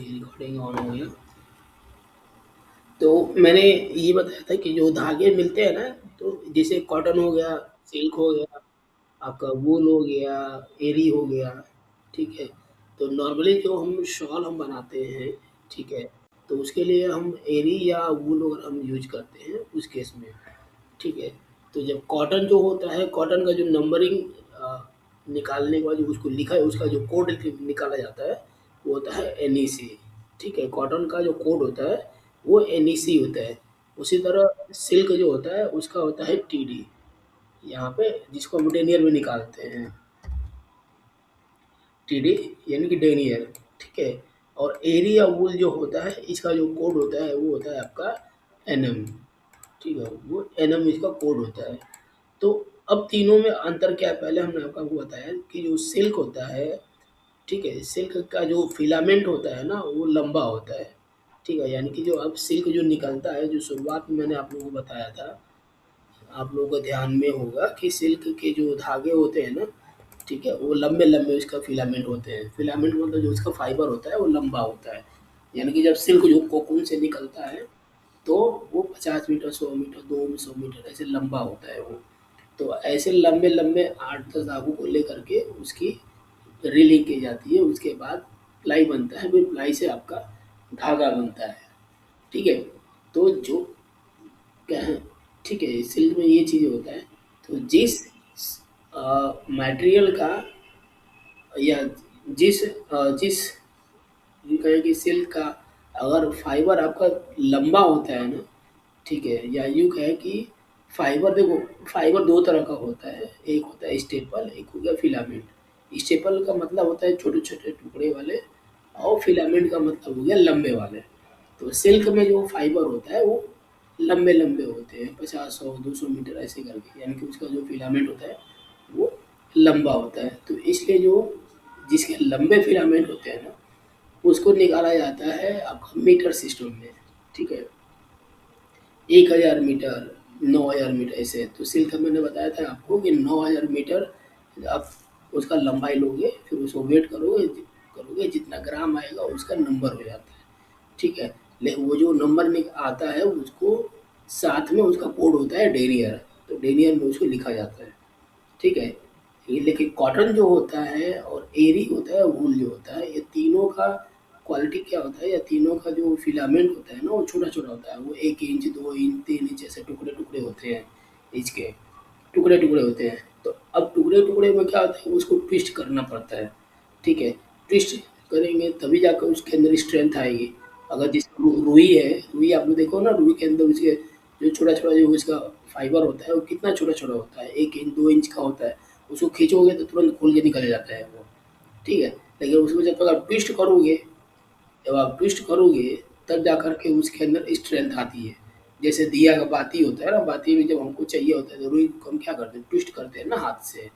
Recording on हो गया। तो मैंने ये बताया था कि जो धागे मिलते हैं ना, तो जैसे कॉटन हो गया, सिल्क हो गया, आपका वूल हो गया, एरी हो गया, ठीक है? तो नॉर्मली जो हम शॉल हम बनाते हैं, ठीक है? तो उसके लिए हम एरी या वूल वगैरह हम यूज़ करते हैं उस केस में, ठीक है? तो जब कॉटन जो होता है, कॉटन का जो नंबरिंग निकालने के बाद जो उसको लिखा है, उसका जो कोड निकाला जाता है, वो होता है एनईसी, ठीक है? कॉटन का जो कोड होता है, वो एनईसी होता है। उसी तरह सिल्क जो होता है, उसका होता है टीडी, यहाँ पे जिसको हम डेनियर में निकालते हैं। टीडी यानी कि डेनियर, ठीक है? और एरी या वूल जो होता है, इसका जो कोड होता है, वो होता है आपका एनएम, ठीक है? वो एनएम इसका कोड होता है। तो अब तीनों में अंतर क्या है, पहले हमने आपको बताया कि जो सिल्क होता है, ठीक है? सिल्क का जो फिलामेंट होता है ना, वो लंबा होता है, ठीक है? यानी कि जो अब सिल्क जो निकलता है, जो शुरुआत में मैंने आप लोगों को बताया था, आप लोगों को ध्यान में होगा कि सिल्क के जो धागे होते हैं ना, ठीक है? वो लंबे-लंबे उसका फिलामेंट होते हैं। फिलामेंट मतलब जो उसका फाइबर होता है, वो लंबा होता है। यानी कि जब सिल्क जो कोकून से निकलता है, तो वो 50 मीटर, 100 मीटर, 200 मीटर ऐसे लंबा होता है वो। तो ऐसे लंबे-लंबे 8-10 धागों को लेकर के उसकी रीलिंग की जाती है, उसके बाद प्लाई बनता है, फिर प्लाई से आपका धागा बनता है, ठीक है? तो जो क्या है, ठीक है, सिल्क में ये चीज़ होता है। तो जिस मटेरियल का या जिस यूँ कहें कि सिल्क का अगर फाइबर आपका लंबा होता है ना, ठीक है? या यूँ कहें कि फाइबर देखो, फाइबर 2 तरह का होता है, एक होता है स्टेपल, एक हो गया फिलामेंट। स्टेपल का मतलब होता है छोटे-छोटे टुकड़े वाले और फिलामेंट का मतलब हो गया लंबे वाले। तो सिल्क में जो फाइबर होता है वो लंबे-लंबे होते हैं, 50, 100, 200 मीटर ऐसे करके, यानी कि उसका जो फिलामेंट होता है वो लंबा होता है। तो इसलिए जो जिसके लंबे फिलामेंट होते हैं ना, उसको निकाला जाता है आपका मीटर सिस्टम में, ठीक है? 1000 मीटर, 9000 मीटर ऐसे। तो सिल्क का मैंने बताया था आपको कि 9000 मीटर आप उसका लंबाई लोगे, फिर उसको वेट करोगे जितना ग्राम आएगा उसका नंबर हो जाता है, ठीक है? लेकिन वो जो नंबर आता है उसको साथ में उसका कोड होता है डेनियर, तो डेनियर में उसको लिखा जाता है, ठीक है? ये लेकिन कॉटन जो होता है और एरी होता है, वूल जो होता है, ये तीनों का क्वालिटी क्या होता है, या तीनों का जो फिलामेंट होता है ना, वो छोटा-छोटा होता है। वो 1 इंच, 2 इंच, 3 इंच ऐसे टुकड़े-टुकड़े होते हैं इसके, टुकड़े-टुकड़े होते हैं। तो अब टुकड़े-टुकड़े में क्या होता है, उसको ट्विस्ट करना पड़ता है, ठीक है? ट्विस्ट करेंगे तभी जाकर उसके अंदर स्ट्रेंथ आएगी। अगर जैसे रुई है, रुई आपने देखो ना, रुई के अंदर उसके जो छोटा-छोटा जो उसका फाइबर होता है, वो कितना छोटा-छोटा होता है, 1 इंच, 2 इंच का होता है। उसको खींचोगे तो तुरंत खुल के निकल जाता है वो, ठीक है? लेकिन उसको जब तक आप ट्विस्ट करोगे, तब जाकर के उसके अंदर स्ट्रेंथ आती है। जैसे दिया का बाती होता है ना, बाती में जब हमको चाहिए होता है तो रुई को हम क्या करते हैं, ट्विस्ट करते हैं ना हाथ से,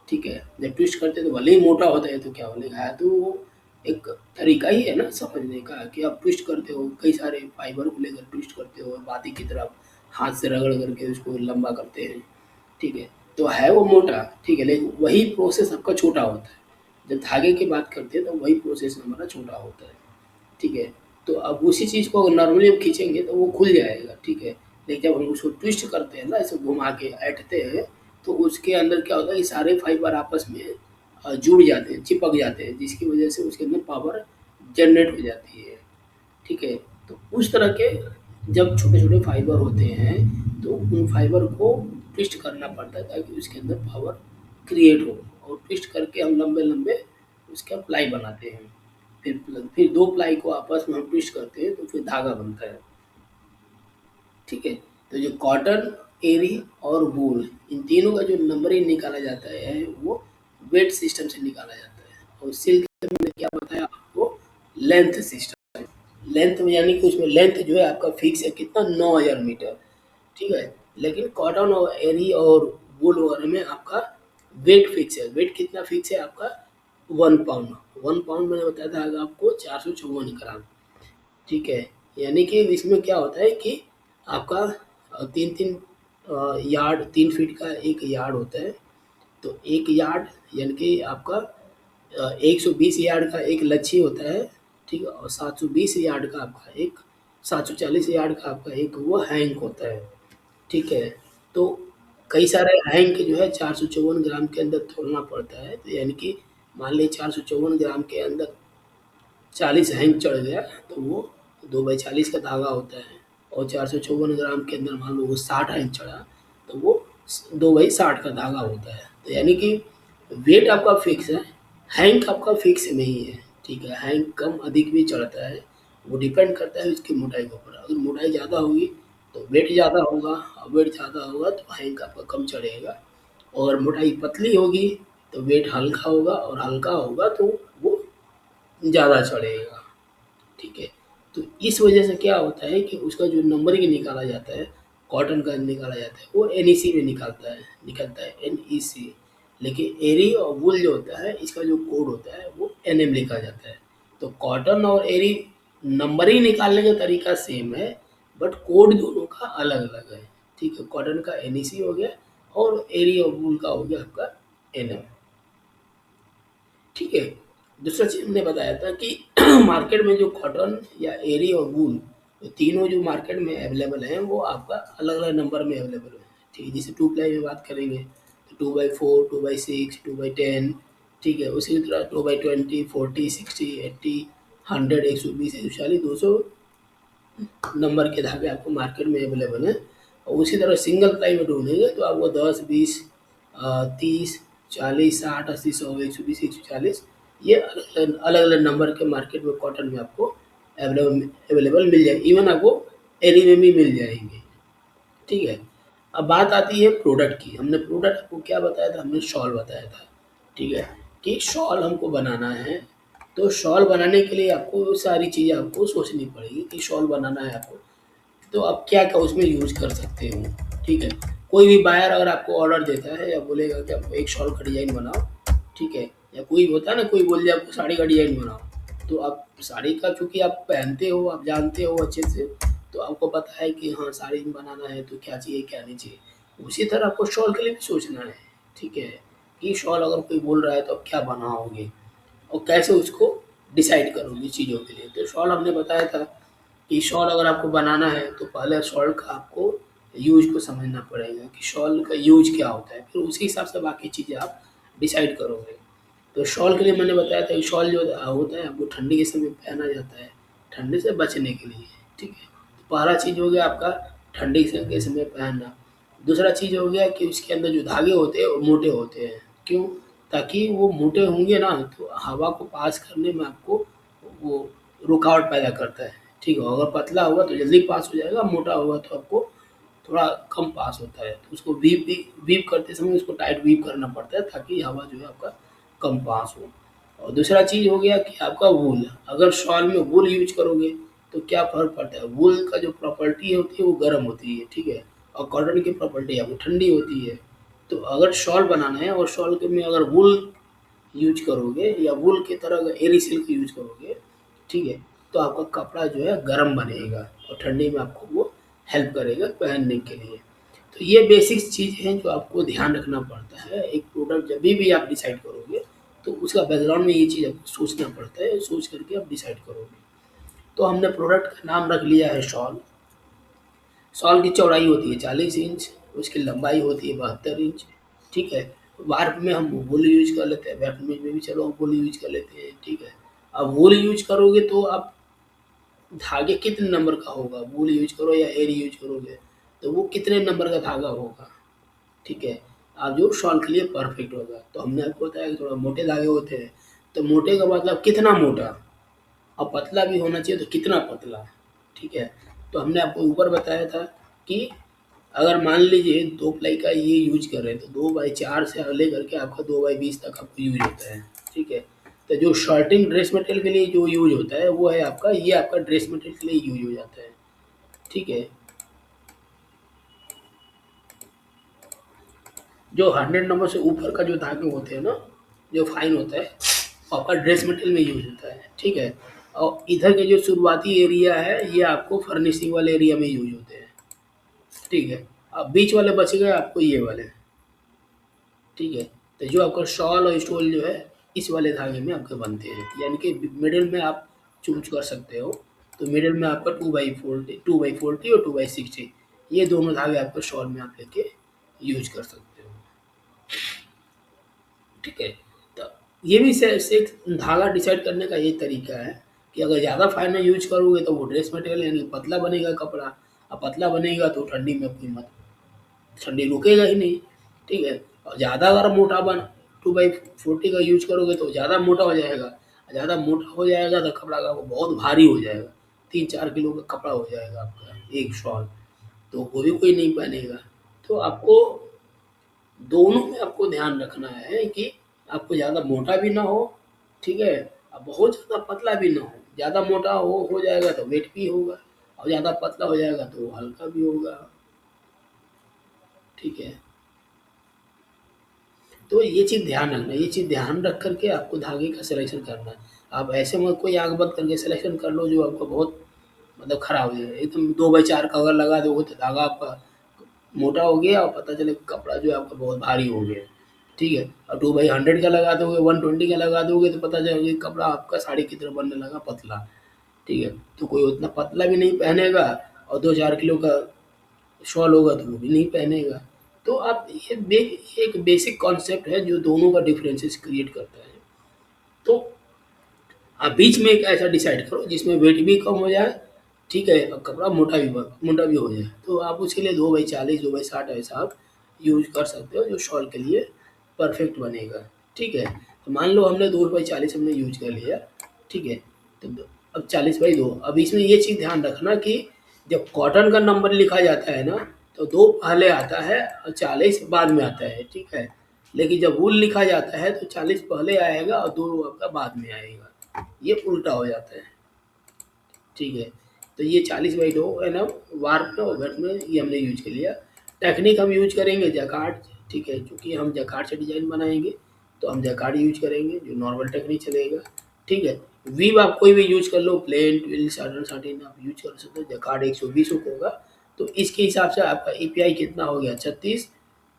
ठीक है? जब ट्विस्ट करते हैं तो भले ही मोटा होता है तो क्या बोलेगा, है तो वो एक तरीका ही है ना समझने का कि आप ट्विस्ट करते हो, कई सारे फाइबर को लेकर ट्विस्ट करते हो, बाती की तरफ हाथ से रगड़ करके उसको लंबा करते हैं, ठीक है? तो है वो मोटा, ठीक है, लेकिन वही प्रोसेस आपका छोटा होता है। जब धागे की बात करते हैं तो वही प्रोसेस हमारा छोटा होता है, ठीक है? तो अब उसी चीज़ को अगर नॉर्मली हम खींचेंगे तो वो खुल जाएगा, ठीक है? लेकिन जब हम उसको ट्विस्ट करते हैं ना, ऐसे घुमा के ऐंठते हैं, तो उसके अंदर क्या होता है कि सारे फाइबर आपस में जुड़ जाते हैं, चिपक जाते हैं, जिसकी वजह से उसके अंदर पावर जनरेट हो जाती है, ठीक है? तो उस तरह के जब छोटे-छोटे फाइबर होते हैं, तो उन फाइबर को ट्विस्ट करना पड़ता है ताकि उसके अंदर पावर क्रिएट हो, और ट्विस्ट करके हम लंबे-लंबे उसका प्लाई बनाते हैं। फिर 2 प्लाई को आपस में हम ट्विस्ट करते हैं तो फिर धागा बनता है, ठीक है? तो जो कॉटन, एरी और वूल, इन तीनों का जो नंबरिंग निकाला जाता है वो वेट सिस्टम से निकाला जाता है, और सिल्क में मैंने क्या बताया आपको, लेंथ सिस्टम। लेंथ में यानी कि उसमें लेंथ जो है आपका फिक्स है कितना, 9000 मीटर, ठीक है? लेकिन कॉटन और एरी और वूल वगैरह में आपका वेट फिक्स है। वेट कितना फिक्स है आपका, 1 पाउंड। 1 पाउंड मैंने बताया था अगर आपको, 454 ग्राम, ठीक है? यानी कि इसमें क्या होता है कि आपका 3-3 यार्ड, 3 फीट का 1 यार्ड होता है। तो 1 यार्ड यानी कि आपका 120 यार्ड का एक लच्छी होता है, ठीक है, और 720 यार्ड का आपका एक 740 यार्ड का आपका एक वो हैंक होता है, ठीक है। तो कई सारे हैंक जो है 454 ग्राम के अंदर तोलना पड़ता है, तो यानी कि मान लीजिए 454 ग्राम के अंदर 40 हैंक चढ़ गया तो वो 2/40 का धागा होता है, और 454 ग्राम के अंदर मान लो वो 60 हैंक चढ़ा तो वो 2/60 का धागा होता है। तो यानी कि वेट आपका फिक्स है, हैंक आपका फिक्स नहीं है, ठीक है। हैंक कम अधिक भी चढ़ता है, वो डिपेंड करता है उसकी मोटाई के ऊपर। अगर मोटाई ज़्यादा होगी तो वेट ज़्यादा होगा, और वेट ज़्यादा होगा तो हैंक आपका कम चढ़ेगा, और मोटाई पतली होगी तो वेट हल्का होगा, और हल्का होगा तो वो ज़्यादा चढ़ेगा, ठीक है। तो इस वजह से क्या होता है कि उसका जो नंबरिंग निकाला जाता है, कॉटन का निकाला जाता है, वो एनईसी में निकलता है एनईसी। लेकिन एरी और वूल जो होता है इसका जो कोड होता है वो एनएम लिखा जाता है। तो कॉटन और एरी नंबरिंग निकालने का तरीका सेम है, बट कोड दोनों का अलग-अलग है, ठीक है। कॉटन का एनईसी हो गया और एरी और वूल का हो गया आपका एनएम, ठीक है। दूसरा चीज़ हमने बताया था कि मार्केट में जो कॉटन या एरी और वूल, ये तीनों जो मार्केट में अवेलेबल हैं वो आपका अलग-अलग नंबर में अवेलेबल है, ठीक है। जैसे 2 प्लाई में बात करेंगे तो 2/4, 2/6, 2/10, ठीक है। उसी तरह 2/20, 40, 60, 80, 100, 120, 140, 200 नंबर के धागे आपको मार्केट में अवेलेबल हैं। और उसी तरह सिंगल प्लाई में ढूँढेंगे तो आपको 10, 20, 30, 40, 60, 80, 100, 120, 140 ये अलग-अलग नंबर के मार्केट में कॉटन में आपको अवेलेबल मिल जाएगी। इवन आपको एरी में भी मिल जाएंगे, ठीक है। अब बात आती है प्रोडक्ट की। हमने प्रोडक्ट आपको क्या बताया था? हमने शॉल बताया था, ठीक है, कि शॉल हमको बनाना है। तो शॉल बनाने के लिए आपको सारी चीज़ें आपको सोचनी पड़ेगी कि शॉल बनाना है आपको, तो आप क्या-क्या उसमें यूज़ कर सकते हो, ठीक है। कोई भी बायर अगर आपको ऑर्डर देता है या बोलेगा कि आपको एक शॉल का डिज़ाइन बनाओ, ठीक है, या कोई होता है ना, कोई बोल दिया आपको साड़ी का डिज़ाइन बनाओ, तो आप साड़ी का चूँकि आप पहनते हो, आप जानते हो अच्छे से, तो आपको पता है कि हाँ, साड़ी में बनाना है तो क्या चाहिए, क्या नहीं चाहिए। उसी तरह आपको शॉल के लिए भी सोचना है, ठीक है, कि शॉल अगर कोई बोल रहा है तो आप क्या बनाओगे और कैसे उसको डिसाइड करोगे चीज़ों के लिए। तो शॉल हमने बताया था कि शॉल अगर आपको बनाना है तो पहले शॉल का आपको यूज़ को समझना पड़ेगा कि शॉल का यूज़ क्या होता है, फिर उसी हिसाब से बाकी चीज़ें आप डिसाइड करोगे। तो शॉल के लिए मैंने बताया था कि शॉल जो होता है आपको ठंडी के समय पहना जाता है, ठंडी से बचने के लिए, ठीक है। तो पहला चीज़ हो गया आपका ठंडी के समय पहनना। दूसरा चीज़ हो गया कि उसके अंदर जो धागे होते हैं वो मोटे होते हैं। क्यों? ताकि वो मोटे होंगे ना तो हवा को पास करने में आपको वो रुकावट पैदा करता है, ठीक है। अगर पतला होगा तो जल्दी पास हो जाएगा, मोटा होगा तो आपको थोड़ा कम पास होता है। तो उसको वीव करते समय उसको टाइट वीव करना पड़ता है ताकि हवा जो है आपका कम पास हो। और दूसरा चीज़ हो गया कि आपका वूल, अगर शॉल में वूल यूज़ करोगे तो क्या फ़र्क पड़ता है? वूल का जो प्रॉपर्टी होती है वो गर्म होती है, ठीक है, और कॉटन की प्रॉपर्टी आपको ठंडी होती है। तो अगर शॉल बनाना है और शॉल के में अगर वूल यूज़ करोगे या वूल की तरह अगर एरी सिल्क यूज़ करोगे, ठीक है, तो आपका कपड़ा जो है गर्म बनेगा और ठंडी में आपको वो हेल्प करेगा पहनने के लिए। तो ये बेसिक चीज़ हैं जो आपको ध्यान रखना पड़ता है। एक प्रोडक्ट जभी भी आप डिसाइड करोगे तो उसका बैकग्राउंड में ये चीज़ आपको सोचना पड़ता है, सोच करके आप डिसाइड करोगे। तो हमने प्रोडक्ट का नाम रख लिया है शॉल। शॉल की चौड़ाई होती है 40 इंच, उसकी लंबाई होती है 72 इंच, ठीक है। वार्प में हम वूल यूज़ कर लेते हैं, वेब में भी चलो वूल यूज़ कर लेते हैं, ठीक है। अब वूल यूज़ करोगे तो आप धागे कितने नंबर का होगा, वूल यूज़ करो या एरी यूज़ करोगे, तो वो कितने नंबर का धागा होगा, ठीक है। आप जो शॉल के लिए परफेक्ट होगा। तो हमने आपको बताया कि थोड़ा मोटे धागे होते हैं, तो मोटे का मतलब कितना मोटा, और पतला भी होना चाहिए तो कितना पतला, ठीक है। तो हमने आपको ऊपर बताया था कि अगर मान लीजिए 2 प्लाई का ये यूज़ कर रहे हैं तो 2/4 से लेकर के आपका 2/20 तक आपको यूज़ होता है, ठीक है। तो जो शर्टिंग ड्रेस मटेरियल के लिए जो यूज़ होता है वो है आपका, ये आपका ड्रेस मटेरियल के लिए यूज़ हो जाता है, ठीक है। जो 100 नंबर से ऊपर का जो धागे होते हैं ना, जो फाइन होता है, वो आपका ड्रेस मटेरियल में यूज़ होता है, ठीक है। और इधर के जो शुरुआती एरिया है ये आपको फर्निशिंग वाले एरिया में यूज़ होते हैं, ठीक है। अब बीच वाले बच गए आपको ये वाले, ठीक है। तो जो आपका शॉल और स्टोल जो है इस वाले धागे में आपके बनते हैं, यानी कि मिडिल में आप चूज कर सकते हो। तो मिडिल में आपका 2x40 और 2x60 ये दोनों धागे आपको शॉल में आप लेके यूज कर सकते हो। ठीक है, तो ये भी से धागा डिसाइड करने का ये तरीका है कि अगर ज़्यादा फाइनल यूज करोगे तो वो ड्रेस मटेरियल यानी पतला बनेगा कपड़ा, अब पतला बनेगा तो ठंडी में अपनी मत ठंडी रुकेगा ही नहीं। ठीक है, और ज़्यादा अगर मोटा बन 2x40 का यूज करोगे तो ज़्यादा मोटा हो जाएगा, ज़्यादा मोटा हो जाएगा तो कपड़ा का वो बहुत भारी हो जाएगा, 3-4 किलो का कपड़ा हो जाएगा आपका एक शॉल, तो वो भी कोई नहीं पहनेगा। तो आपको दोनों में आपको ध्यान रखना है कि आपको ज़्यादा मोटा भी ना हो, ठीक है, और बहुत ज़्यादा पतला भी ना हो। ज़्यादा मोटा हो जाएगा तो वेट भी होगा, और ज़्यादा पतला हो जाएगा तो हल्का भी होगा। ठीक है, तो ये चीज़ ध्यान रखना है, ये चीज़ ध्यान रख कर के आपको धागे का सिलेक्शन करना है। आप ऐसे मत कोई आँख बंद करके सिलेक्शन कर लो जो आपका बहुत मतलब खराब हो जाए। एकदम 2x4 का अगर लगा दोगे तो धागा आपका मोटा हो गया और पता चले कपड़ा जो है आपका बहुत भारी हो गया। ठीक है, और 2/100 का लगा दोगे, 120 का लगा दोगे तो पता चलेगा कि कपड़ा आपका साड़ी की तरह बनने लगा पतला। ठीक है, तो कोई उतना पतला भी नहीं पहनेगा, और 2-4 किलो का शॉल होगा तो वो भी नहीं पहनेगा। तो आप एक बेसिक कॉन्सेप्ट है जो दोनों का डिफरेंसेस क्रिएट करता है। तो आप बीच में एक ऐसा डिसाइड करो जिसमें वेट भी कम हो जाए, ठीक है, और कपड़ा मोटा भी हो जाए। तो आप उसके लिए 2x40 2x60 ऐसा आप यूज कर सकते हो जो शॉल के लिए परफेक्ट बनेगा। ठीक है, तो मान लो हमने 2x40 हमने यूज कर लिया। ठीक है, तो अब 40/2। अब इसमें ये चीज़ ध्यान रखना कि जब कॉटन का नंबर लिखा जाता है ना तो 2 पहले आता है और 40 बाद में आता है। ठीक है, लेकिन जब वूल लिखा जाता है तो 40 पहले आएगा और 2 आपका बाद में आएगा, ये उल्टा हो जाता है। ठीक है, तो ये 40/2 है ना, वार्प में और घट में ये हमने यूज कर लिया। टेक्निक हम यूज करेंगे जैकार्ड। ठीक है, क्योंकि हम जैकार्ड से डिजाइन बनाएंगे तो हम जैकार्ड यूज करेंगे जो नॉर्मल टेक्निक चलेगा। ठीक है, वीव आप कोई भी यूज कर लो, प्लेन ट्विल साटन साटिन आप यूज कर सकते हो। जैकार्ड 120 हुक होगा, तो इसके हिसाब से आपका एपीआई कितना हो गया 36।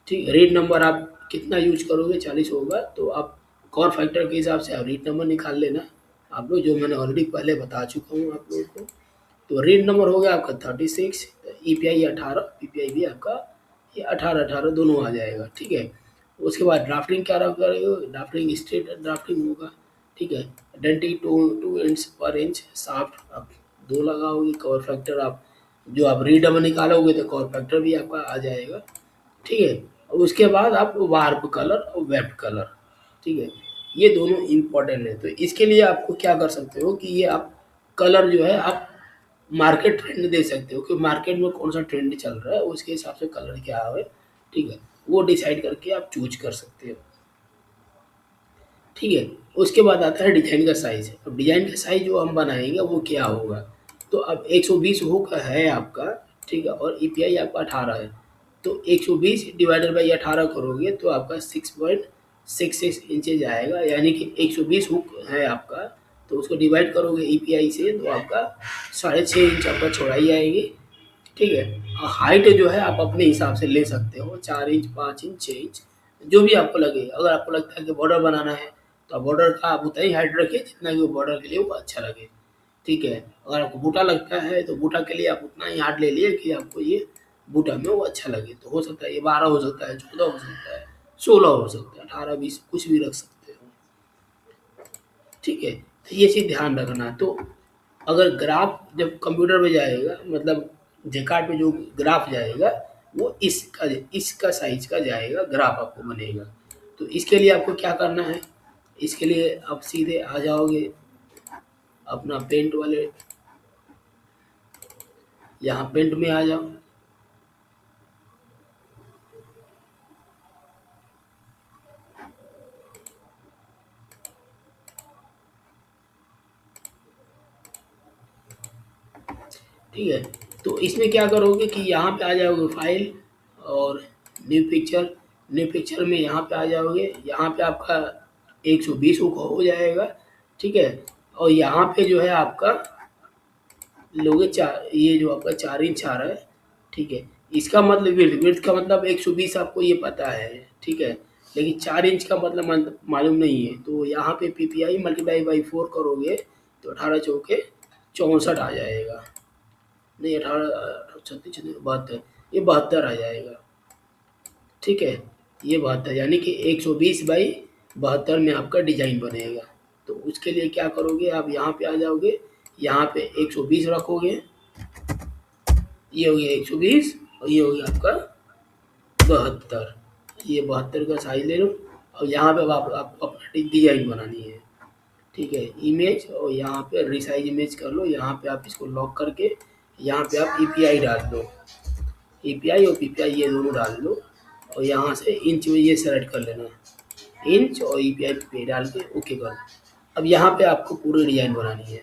ठीक, रीड नंबर आप कितना यूज करोगे 40 होगा, तो आप कॉर फैक्टर के हिसाब से आप रीड नंबर निकाल लेना आप लोग, जो मैंने ऑलरेडी पहले बता चुका हूँ आप लोगों को। तो रीड नंबर हो गया आपका 36, ईपीआई 18, पीपीआई भी आपका ये 18 दोनों आ जाएगा। ठीक है, उसके बाद ड्राफ्टिंग क्या रख करेगा, ड्राफ्टिंग स्ट्रेट ड्राफ्टिंग होगा। ठीक है, डेंटिंग 2 इंच पर इंच, साफ्ट आप 2 लगाओगे, कवर फैक्टर आप जो आप रीड नंबर निकालोगे तो कवर फैक्टर भी आपका आ जाएगा। ठीक है, और उसके बाद आप वार्प कलर और वेब कलर, ठीक है, ये दोनों इम्पोर्टेंट है। तो इसके लिए आपको क्या कर सकते हो कि ये आप कलर जो है आप मार्केट ट्रेंड दे सकते हो कि मार्केट में कौन सा ट्रेंड चल रहा है उसके हिसाब से कलर क्या है। ठीक है, वो डिसाइड करके आप चूज कर सकते हो। ठीक है, उसके बाद आता है डिजाइन का साइज। अब डिजाइन का साइज जो हम बनाएंगे वो क्या होगा, तो अब 120 हुक है आपका। ठीक है, और ईपीआई आपका 18 है, तो 120 डिवाइडेड बाई 18 करोगे तो आपका 6.66 इंचेज आएगा, यानी कि 120 हुक है आपका, तो उसको डिवाइड करोगे ईपीआई से तो आपका 6.5 इंच आपका चौड़ाई आएगी। ठीक है, और हाइट जो है आप अपने हिसाब से ले सकते हो, 4 इंच 5 इंच 6 इंच जो भी आपको लगे। अगर आपको लगता है कि बॉर्डर बनाना है तो आप बॉर्डर का आप उतना ही हाइट रखिए जितना कि वो बॉर्डर के लिए वो अच्छा लगे। ठीक है, अगर आपको बूटा लगता है तो बूटा के लिए आप उतना ही हार्ड ले लिए कि आपको ये बूटा में वो अच्छा लगे। तो हो सकता है ये 12 हो सकता है, 14 हो सकता है, 16 हो सकता है, 18 20 कुछ भी रख सकते हो। ठीक है, तो ये चीज़ ध्यान रखना। तो अगर ग्राफ जब कंप्यूटर में जाएगा, मतलब जेकार्ड में जो ग्राफ जाएगा वो इसका साइज का जाएगा, ग्राफ आपको बनेगा। तो इसके लिए आपको क्या करना है, इसके लिए आप सीधे आ जाओगे अपना पेंट वाले, यहाँ पेंट में आ जाओ। ठीक है, तो इसमें क्या करोगे कि यहाँ पे आ जाओगे फाइल और न्यू पिक्चर। न्यू पिक्चर में यहाँ पे आ जाओगे, यहाँ पे आपका 120 हो जाएगा। ठीक है, और यहाँ पे जो है आपका लोगे चार, ये जो आपका 4 इंच आ रहा है। ठीक है, इसका मतलब विड्थ का मतलब 120 आपको ये पता है। ठीक है, लेकिन 4 इंच का मतलब मालूम नहीं है, तो यहाँ पे पीपीआई मल्टीप्लाई बाई 4 करोगे तो 18 चौके 64 आ जाएगा, नहीं 18 छत्तीस छत्तीस 72, ये 72 आ जाएगा। ठीक है, ये 72 यानी कि 120 बाई 72 में आपका डिजाइन बनेगा। तो उसके लिए क्या करोगे, आप यहाँ पे आ जाओगे, यहाँ पे 120 रखोगे, ये हो गया 120 और ये हो गया आपका 72। ये 72 का साइज ले लो और यहाँ पे आपको अपना डिजाइन बनानी है। ठीक है, इमेज और यहाँ पे रिसाइज इमेज कर लो, यहाँ पे आप इसको लॉक करके यहाँ पे आप ईपीआई डाल दो, ईपीआई और पीपीआई ये दोनों डाल दो और यहाँ से इंच में ये सेलेक्ट कर लेना, इंच और ईपीआई पीपीआई डाल के ओके कर दो। अब यहाँ पे आपको पूरी डिजाइन बनानी है।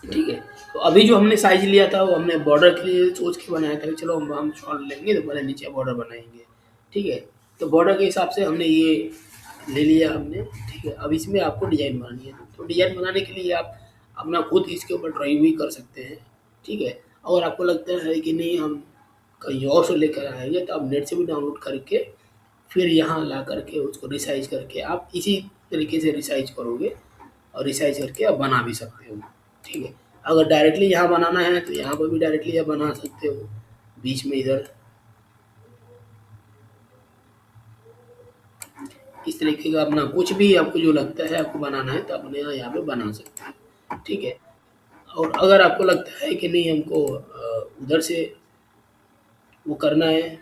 ठीक है, तो अभी जो हमने साइज लिया था वो हमने बॉर्डर के लिए सोच के बनाया था कि चलो हम शॉर्ट लेंगे तो पहले नीचे बॉर्डर बनाएंगे। ठीक है, तो बॉर्डर के हिसाब से हमने ये ले लिया हमने। ठीक है, अब इसमें आपको डिजाइन बनानी है, तो डिजाइन बनाने के लिए आप अपना खुद इसके ऊपर ड्राइंग भी कर सकते हैं। ठीक है, अगर आपको लगता है कि नहीं हम कहीं और से लेकर आएंगे तो आप नेट से भी डाउनलोड करके फिर यहाँ ला करके उसको रिसाइज करके आप इसी तरीके से रिसाइज करोगे और रिसाइज करके आप बना भी सकते हो। ठीक है, अगर डायरेक्टली यहाँ बनाना है तो यहाँ पर भी डायरेक्टली आप बना सकते हो, बीच में इधर इस तरीके का अपना कुछ भी आपको जो लगता है आपको बनाना है तो अपने यहाँ पे बना सकते हैं। ठीक है, और अगर आपको लगता है कि नहीं हमको उधर से वो करना है,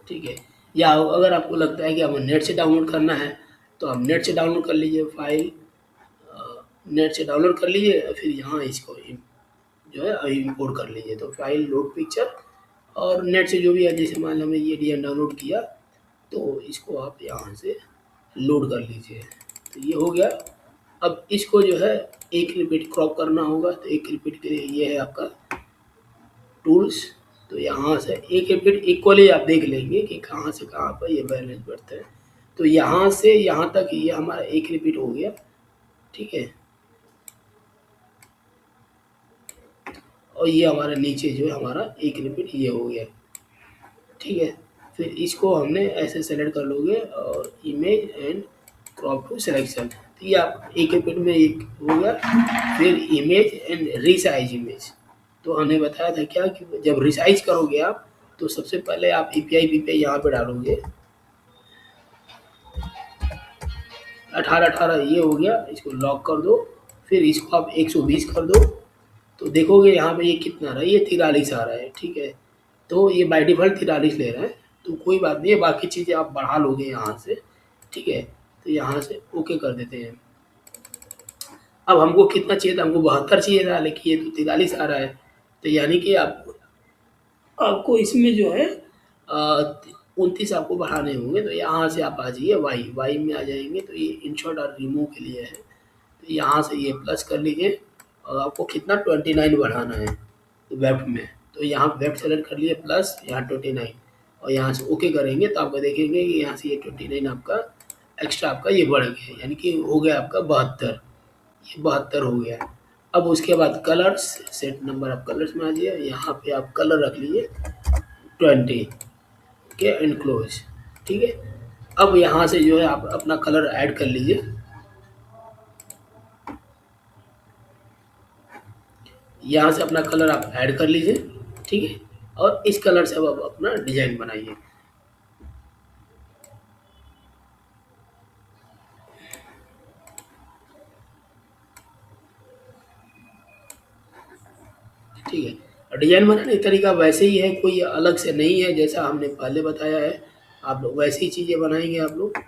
ठीक है, या अगर आपको लगता है कि हमें नेट से डाउनलोड करना है तो आप नेट से डाउनलोड कर लीजिए फाइल, नेट से डाउनलोड कर लीजिए और फिर यहाँ इसको जो है इंपोर्ट कर लीजिए। तो फाइल लोड पिक्चर और नेट से जो भी है, जैसे मान लो हमने ये डिजाइन डाउनलोड किया तो इसको आप यहाँ से लोड कर लीजिए। तो ये हो गया। अब इसको जो है एक रिपीट क्रॉप करना होगा, तो एक रिपीट के लिए ये है आपका टूल्स, तो यहाँ से एक रिपीट इक्वली आप देख लेंगे कि कहाँ से कहाँ पर ये बैलेंस बढ़ता है। तो यहाँ से यहाँ तक ये हमारा एक रिपीट हो गया। ठीक है, और ये हमारा नीचे जो है हमारा एक रिपीट ये हो गया। ठीक है, फिर इसको हमने ऐसे सेलेक्ट कर लोगे और image and crop to selection, तो ये आप एक रिपीट में एक हो गया। फिर इमेज एंड रिसाइज इमेज, तो हमने बताया था क्या कि जब रिसाइज करोगे आप तो सबसे पहले आप ईपीआई पीपीआई यहाँ पे डालोगे, 18 ये हो गया, इसको लॉक कर दो। फिर इसको आप 120 कर दो, तो देखोगे यहाँ पे ये कितना आ रहा है, ये 43 आ रहा है। ठीक है, तो ये बाय डिफ़ॉल्ट 43 ले रहा है, तो कोई बात नहीं है, बाकी चीज़ें आप बढ़ा लोगे यहाँ से। ठीक है, तो यहाँ से ओके कर देते हैं। अब हमको कितना चाहिए था, हमको 72 चाहिए था, लेकिन ये तो 43 आ रहा है, तो यानी कि आपको इसमें जो है 29 आपको बढ़ाने होंगे। तो यहाँ से आप आ जाइए वाई में आ जाएंगे, तो ये इंसर्ट और रिमूव के लिए है, तो यहाँ से ये प्लस कर लीजिए और आपको कितना 29 बढ़ाना है वेब में, तो यहाँ वेब सेलेक्ट कर लिए प्लस यहाँ 29 और यहाँ से ओके करेंगे तो आपको देखेंगे कि यहाँ से ये 29 आपका एक्स्ट्रा आपका ये बढ़ गया, यानी कि हो गया आपका 72, ये 72 हो गया। अब उसके बाद कलर्स, सेट नंबर आप कलर्स में आ जाइए, यहाँ पे आप कलर रख लीजिए 20 के एंड क्लोज। ठीक है, अब यहाँ से जो है आप अपना कलर ऐड कर लीजिए, यहाँ से अपना कलर आप ऐड कर लीजिए। ठीक है, और इस कलर से अब आप अपना डिजाइन बनाइए। ठीक है, और डिजाइन बनाने का तरीका वैसे ही है, कोई अलग से नहीं है, जैसा हमने पहले बताया है आप लोग वैसी ही चीज़ें बनाएंगे आप लोग।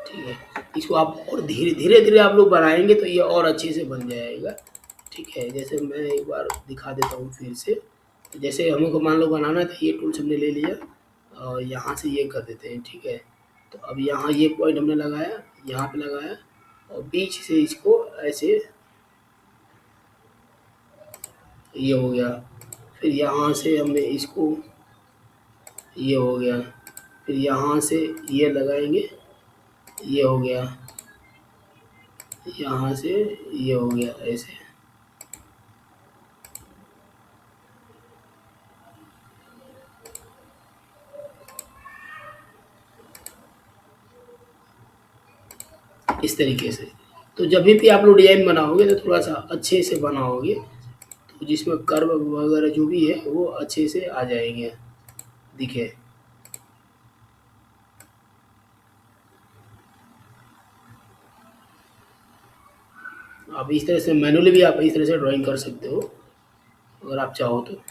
ठीक है, इसको आप और धीरे धीरे धीरे आप लोग बनाएंगे तो ये और अच्छे से बन जाएगा। ठीक है, जैसे मैं एक बार दिखा देता हूँ फिर से, तो जैसे हमको मान लो बनाना था, ये टूल्स हमने ले लिया और यहाँ से ये कर देते हैं। ठीक है, तो अब यहाँ ये पॉइंट हमने लगाया, यहाँ पे लगाया और बीच से इसको ऐसे, ये हो गया। फिर यहाँ से हमने इसको, ये हो गया। फिर यहाँ से ये लगाएंगे, ये हो गया। यहाँ से ये हो गया ऐसे। इस तरीके से। तो जब भी आप लोग डिज़ाइन बनाओगे तो थोड़ा सा अच्छे से बनाओगे, तो जिसमें कर्व वगैरह जो भी है वो अच्छे से आ जाएंगे, दिखे। आप इस तरह से मैनुअली भी आप इस तरह से ड्राइंग कर सकते हो अगर आप चाहो तो।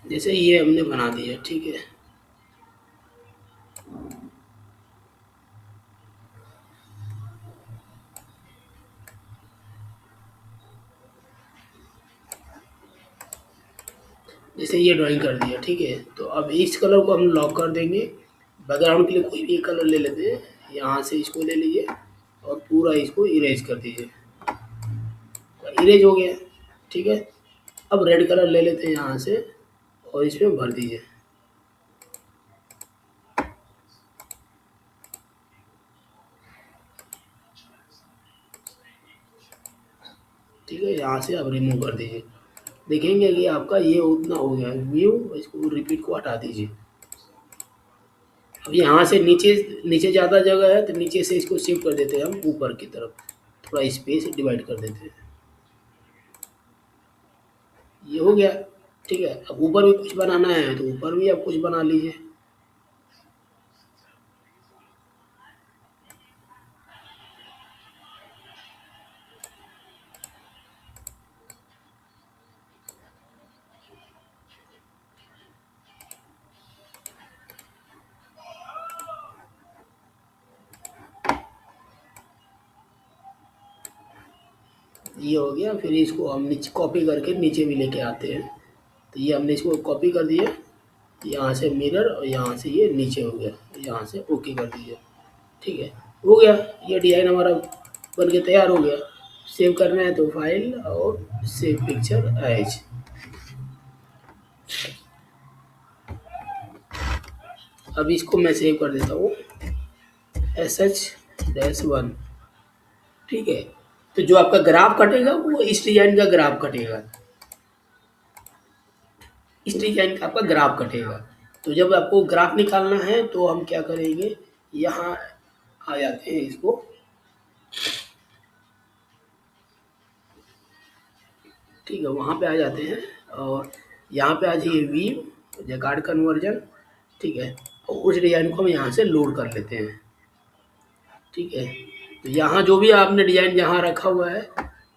जैसे ये हमने बना दिया, ठीक है। जैसे ये ड्राइंग कर दिया, ठीक है। तो अब इस कलर को हम लॉक कर देंगे। बैकग्राउंड के लिए कोई भी कलर ले लेते हैं, यहाँ से इसको ले लीजिए और पूरा इसको इरेज कर दीजिए। इरेज हो गया, ठीक है। अब रेड कलर ले लेते हैं यहाँ से और इसमें भर दीजिए। ठीक है, यहाँ से आप रिमूव कर दीजिए। देखेंगे कि आपका ये उतना हो गया व्यू। इसको रिपीट को हटा दीजिए। अब यहाँ से नीचे, नीचे ज़्यादा जगह है तो नीचे से इसको शिफ्ट कर देते हैं हम ऊपर की तरफ, थोड़ा स्पेस डिवाइड कर देते हैं। ये हो गया, ठीक है। अब ऊपर भी कुछ बनाना है तो ऊपर भी आप कुछ बना लीजिए। ये हो गया। फिर इसको हम नीचे कॉपी करके नीचे भी लेके आते हैं। तो ये हमने इसको कॉपी कर दिया यहाँ से मिरर और यहाँ से ये नीचे हो गया, यहाँ से ओके कर दीजिए। ठीक है, हो गया, ये डिज़ाइन हमारा बन के तैयार हो गया। सेव करना है तो फाइल और सेव पिक्चर एज। अब इसको मैं सेव कर देता हूँ SH-1। ठीक है, तो जो आपका ग्राफ कटेगा वो इस डिजाइन का ग्राफ कटेगा, इस डिजाइन का आपका ग्राफ कटेगा। तो जब आपको ग्राफ निकालना है तो हम क्या करेंगे, यहाँ आ जाते हैं इसको, ठीक है, वहाँ पे आ जाते हैं और यहाँ पे आ जाइए वीव जैकार्ड कन्वर्जन। ठीक है, और उस डिज़ाइन को हम यहाँ से लोड कर लेते हैं। ठीक है, तो यहाँ जो भी आपने डिज़ाइन जहाँ रखा हुआ है,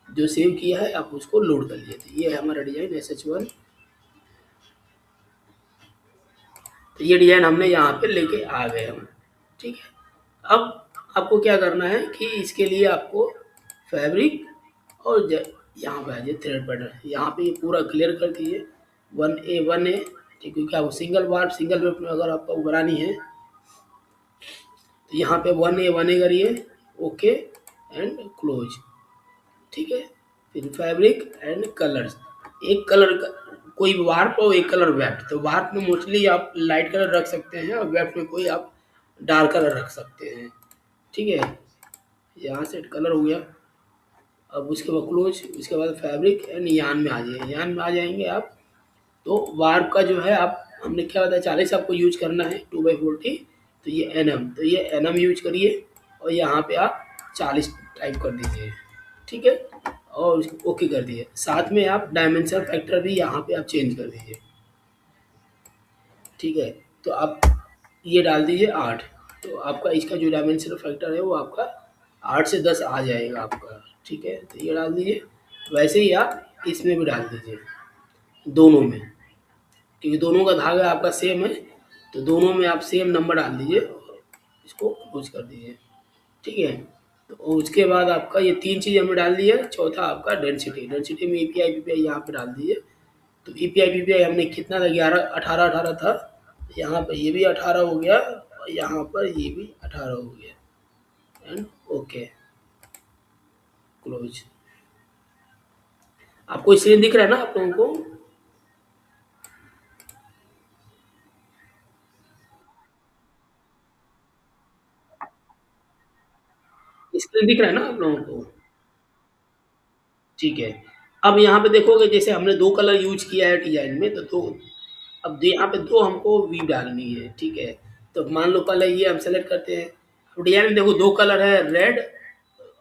जो सेव किया है, आप उसको लोड कर लीजिए। तो ये है हमारा डिज़ाइन SH-1। तो ये डिज़ाइन हमने यहाँ पे लेके आ गए हम। ठीक है, अब आपको क्या करना है कि इसके लिए आपको फैब्रिक और यहाँ पे आ जाइए थ्रेड पैटर्न, यहाँ पे ये पूरा क्लियर कर दीजिए 1A। ठीक है, क्योंकि आपको सिंगल बार सिंगल वेब में अगर आपको बनानी है तो यहाँ पे 1A करिए, ओके एंड क्लोज। ठीक है, फिर फैब्रिक एंड कलर्स, एक कलर का कोई वार्प और एक कलर वेट। तो वार्प में मोस्टली आप लाइट कलर रख सकते हैं और वेट में कोई आप डार्क कलर रख सकते हैं। ठीक है, यहाँ से कलर हो गया। अब उसके बाद क्लोज, उसके बाद फैब्रिक एंड यान में आ जाइए, यान में आ जाएंगे आप। तो वार्प का जो है आप, हमने क्या बताया 40 आपको यूज करना है 2/40। तो ये NM, तो ये NM यूज करिए और यहाँ पे आप 40 टाइप कर दीजिए। ठीक है, और ओके कर दिए। साथ में आप डायमेंशन फैक्टर भी यहाँ पे आप चेंज कर दीजिए। ठीक है, तो आप ये डाल दीजिए 8। तो आपका इसका जो डायमेंशन फैक्टर है वो आपका 8 से 10 आ जाएगा आपका। ठीक है, तो ये डाल दीजिए। वैसे ही आप इसमें भी डाल दीजिए, दोनों में, क्योंकि दोनों का धागा आपका सेम है। तो दोनों में आप सेम नंबर डाल दीजिए और इसको क्लोज कर दीजिए। ठीक है, तो उसके बाद आपका ये 3 चीज़ हमने डाल दिया। चौथा आपका डेंसिटी, डेंसिटी में API PPI यहाँ पे डाल दीजिए। तो API PPI हमने कितना था, 11 18 था। यहाँ पर ये भी 18 हो गया और यहाँ पर ये भी 18 हो गया एंड ओके क्लोज। आपको स्क्रीन दिख रहा है ना आप लोगों को? स्क्रीन दिख रहा है ना आप लोगों को? ठीक है, अब यहाँ पे देखोगे जैसे हमने 2 कलर यूज किया है डिजाइन में, तो 2, अब यहाँ पे 2 हमको वी डालनी है। ठीक है, तो मान लो पहले ये हम सेलेक्ट करते हैं। अब डिजाइन में देखो 2 कलर है, रेड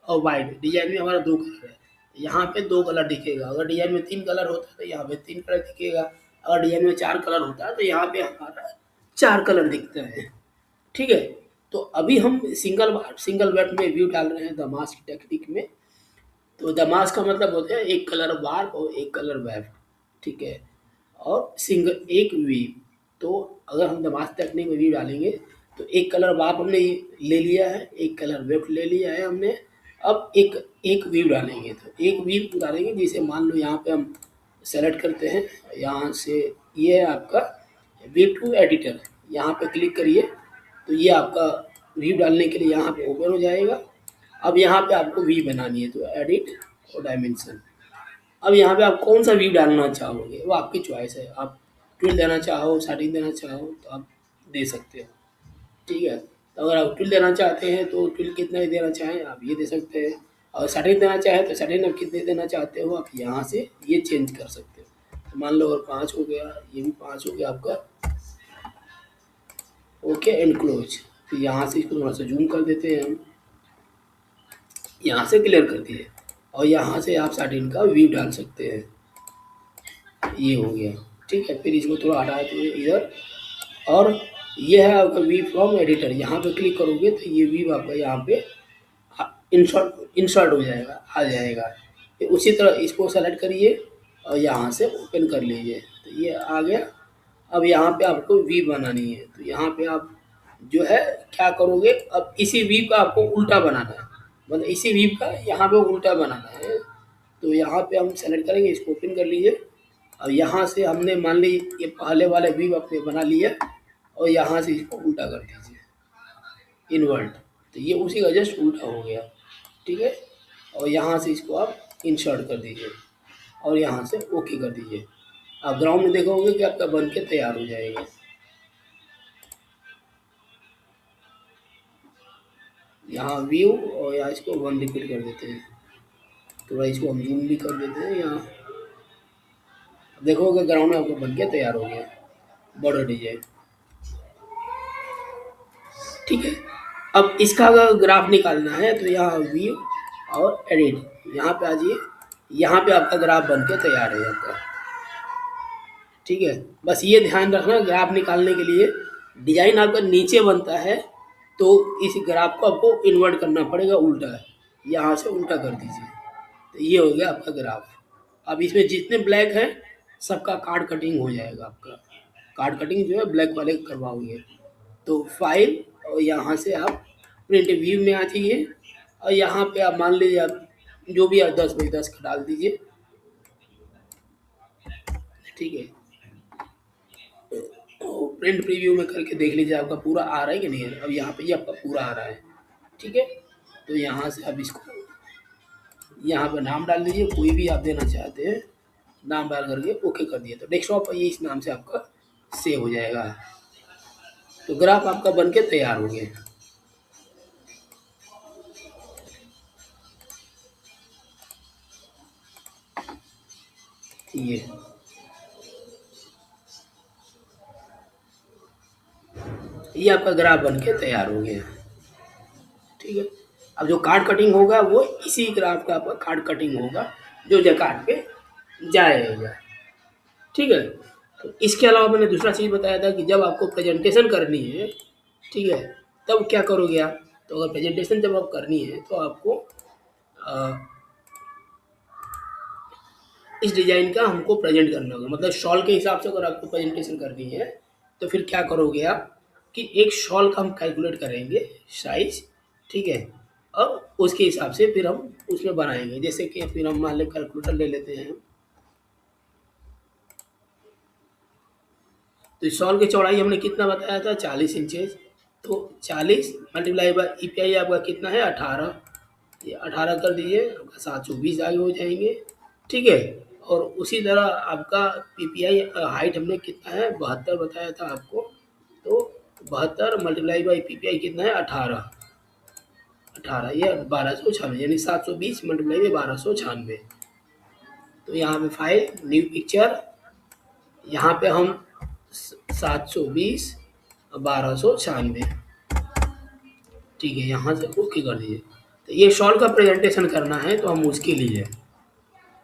और वाइट। डिजाइन में हमारा 2 कलर है, यहाँ पे 2 कलर दिखेगा। अगर डिजाइन में 3 कलर होता है तो यहाँ पे 3 कलर दिखेगा। अगर डिजाइन में 4 कलर होता है तो यहाँ पे हमारा 4 कलर दिखता है। ठीक है, तो अभी हम सिंगल वेट में व्यू डाल रहे हैं दमास्क टेक्निक में। तो दमास्क का मतलब होता है एक कलर वार्प और एक कलर वेव। ठीक है, और सिंगल एक वीव। तो अगर हम दमास्क टेक्निक में वीव डालेंगे तो एक कलर वार्प हमने ले लिया है, एक कलर वेव ले लिया है हमने। अब एक एक वीव डालेंगे, तो एक वीव डालेंगे, जैसे मान लो यहाँ पे हम सेलेक्ट करते हैं, यहाँ से ये है आपका वीव टू एडिटर, यहाँ पे क्लिक करिए। तो ये आपका वीव डालने के लिए यहाँ पे ओपन हो जाएगा। अब यहाँ पे आपको वी बनानी है, तो एडिट और डायमेंशन। अब यहाँ पे आप कौन सा व्यू डालना चाहोगे वो आपकी चॉइस है। आप ट्विल देना चाहो, सेटिंग देना चाहो तो आप दे सकते हो। ठीक है, तो अगर आप ट्विल देना चाहते हैं तो ट्विल कितना ही देना चाहें आप ये दे सकते हैं। और सेटिंग देना चाहें तो सेटिंग आप कितने देना चाहते हो आप यहाँ से ये चेंज कर सकते हो। तो मान लो अगर 5 हो गया, ये भी 5 हो गया आपका। Okay and close. फिर यहाँ से इसको थोड़ा सा जूम कर देते हैं हम, यहाँ से क्लियर कर दिए। और यहाँ से आप सेटिंग का व्यू डाल सकते हैं, ये हो गया। ठीक है, फिर इसको थोड़ा हटाते हैं इधर। और ये है आपका वी फ्रॉम एडिटर, यहाँ पे क्लिक करोगे तो ये वी आपका यहाँ पे इंसर्ट हो जाएगा, आ जाएगा। फिर उसी तरह इसको सेलेक्ट करिए और यहाँ से ओपन कर लीजिए, तो ये आ गया। अब यहाँ पे आपको वी बनानी है, तो यहाँ पे आप जो है क्या करोगे, अब इसी वी का आपको उल्टा बनाना है, मतलब इसी वी का यहाँ पे उल्टा बनाना है। तो यहाँ पे हम सेलेक्ट करेंगे, इसको ओपन कर लीजिए। अब यहाँ से हमने मान ली ये पहले वाले व्यू अपने बना लिया और यहाँ से इसको उल्टा कर दीजिए, इन्वर्ट। तो ये उसी का जस्ट उल्टा हो गया, ठीक है। और यहाँ से इसको आप इंसर्ट कर दीजिए और यहाँ से ओके कर दीजिए। आप ग्राउंड में देखोगे कि आपका बन के तैयार हो जाएगा। यहाँ व्यू और यहाँ इसको 1 रिपीट कर देते हैं, थोड़ा इसको हम जूम भी कर देते हैं। यहाँ देखोगे ग्राउंड में आपको बन के तैयार हो गया बॉर्डर डिजाइन, ठीक है। अब इसका अगर ग्राफ निकालना है तो यहाँ व्यू और एडिट, यहाँ पे आ जाइए, यहाँ पे आपका ग्राफ बन के तैयार है आपका, ठीक है। बस ये ध्यान रखना ग्राफ निकालने के लिए डिजाइन आपका नीचे बनता है तो इस ग्राफ को आपको इन्वर्ट करना पड़ेगा, उल्टा है, यहाँ से उल्टा कर दीजिए। तो ये हो गया आपका ग्राफ। अब इसमें जितने ब्लैक हैं सबका कार्ड कटिंग हो जाएगा आपका, कार्ड कटिंग जो है ब्लैक वाले करवाओगे। तो फाइल और यहाँ से आप प्रिंट व्यू में आ जाइए और यहाँ पे आप मान लीजिए आप जो भी आप 10x10 का डाल दीजिए, ठीक है। प्रिंट प्रीव्यू में करके देख लीजिए आपका पूरा आ रहा है कि नहीं है। अब यहाँ पे ये आपका पूरा आ रहा है, ठीक है। तो यहाँ से अब इसको यहाँ पे नाम डाल दीजिए, कोई भी आप देना चाहते हैं नाम डाल करके ओके कर दिए। तो डेस्कटॉप पर ये इस नाम से आपका सेव हो जाएगा। तो ग्राफ आपका बन के तैयार हो गया। ये आपका ग्राफ बन के तैयार हो गया, ठीक है। अब जो कार्ड कटिंग होगा वो इसी ग्राफ का आपका कार्ड कटिंग होगा जो जकार्ड पे जाएगा, ठीक है। तो इसके अलावा मैंने दूसरा चीज़ बताया था कि जब आपको प्रेजेंटेशन करनी है, ठीक है, तब क्या करोगे आप। तो अगर प्रेजेंटेशन जब आप करनी है तो आपको इस डिज़ाइन का हमको प्रेजेंट करना होगा। मतलब शॉल के हिसाब से अगर आपको प्रेजेंटेशन करनी है तो फिर क्या करोगे आप कि एक शॉल का हम कैलकुलेट करेंगे साइज, ठीक है। अब उसके हिसाब से फिर हम उसमें बनाएंगे। जैसे कि फिर हम मान लें कैलकुलेटर ले लेते हैं। तो शॉल की चौड़ाई हमने कितना बताया था, 40 इंचेज। तो 40 मल्टीप्लाई बाय ईपीआई आपका कितना है 18, ये 18 कर दीजिए, आपका 720 आगे हो जाएंगे, ठीक है। और उसी तरह आपका पीपीआई हाइट हमने कितना है 72 बताया था आपको। तो 72 मल्टीप्लाई बाई पीपीआई कितना है 18, 18 ये 1296 यानी 720 मल्टीप्लाई बाई 1296। तो यहाँ पे फाइल न्यू पिक्चर, यहाँ पे हम 720 और 1296, ठीक है। यहाँ से ओके कर दीजिए। तो ये शॉल का प्रेजेंटेशन करना है तो हम उसके लिए,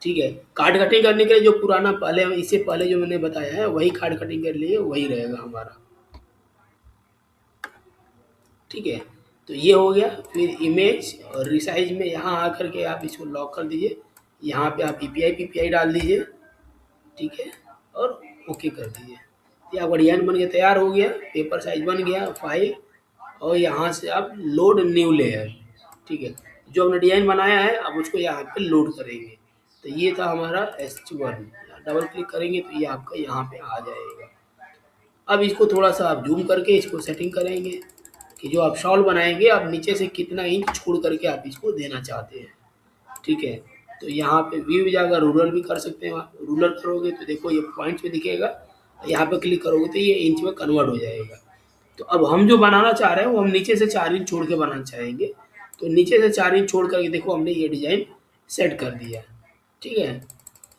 ठीक है। कार्ड कटिंग करने के लिए जो पुराना पहले इससे पहले जो मैंने बताया है वही कार्ड कटिंग के लिए वही रहेगा हमारा, ठीक है। तो ये हो गया। फिर इमेज और रिसाइज में यहाँ आकर के आप इसको लॉक कर दीजिए, यहाँ पे आप पीपीआई डाल दीजिए, ठीक है, और ओके कर दीजिए। ये आपका डिजाइन बन के तैयार हो गया, पेपर साइज बन गया, फाइल और यहाँ से आप लोड न्यू लेयर, ठीक है। जो हमने डिजाइन बनाया है अब उसको यहाँ पे लोड करेंगे। तो ये था हमारा H1, डबल क्लिक करेंगे तो ये आपका यहाँ पे आ जाएगा। अब इसको थोड़ा सा आप जूम करके इसको सेटिंग करेंगे कि जो आप शॉल बनाएंगे आप नीचे से कितना इंच छोड़ करके आप इसको देना चाहते हैं, ठीक है। तो यहाँ पे व्यू जाकर रूलर भी कर सकते हैं आप। रूलर करोगे तो देखो ये पॉइंट्स में दिखेगा, यहाँ पे क्लिक करोगे तो ये इंच में कन्वर्ट हो जाएगा। तो अब हम जो बनाना चाह रहे हैं वो हम नीचे से 4 इंच छोड़ के बनाना चाहेंगे। तो नीचे से 4 इंच छोड़ करके देखो हमने ये डिज़ाइन सेट कर दिया, ठीक है।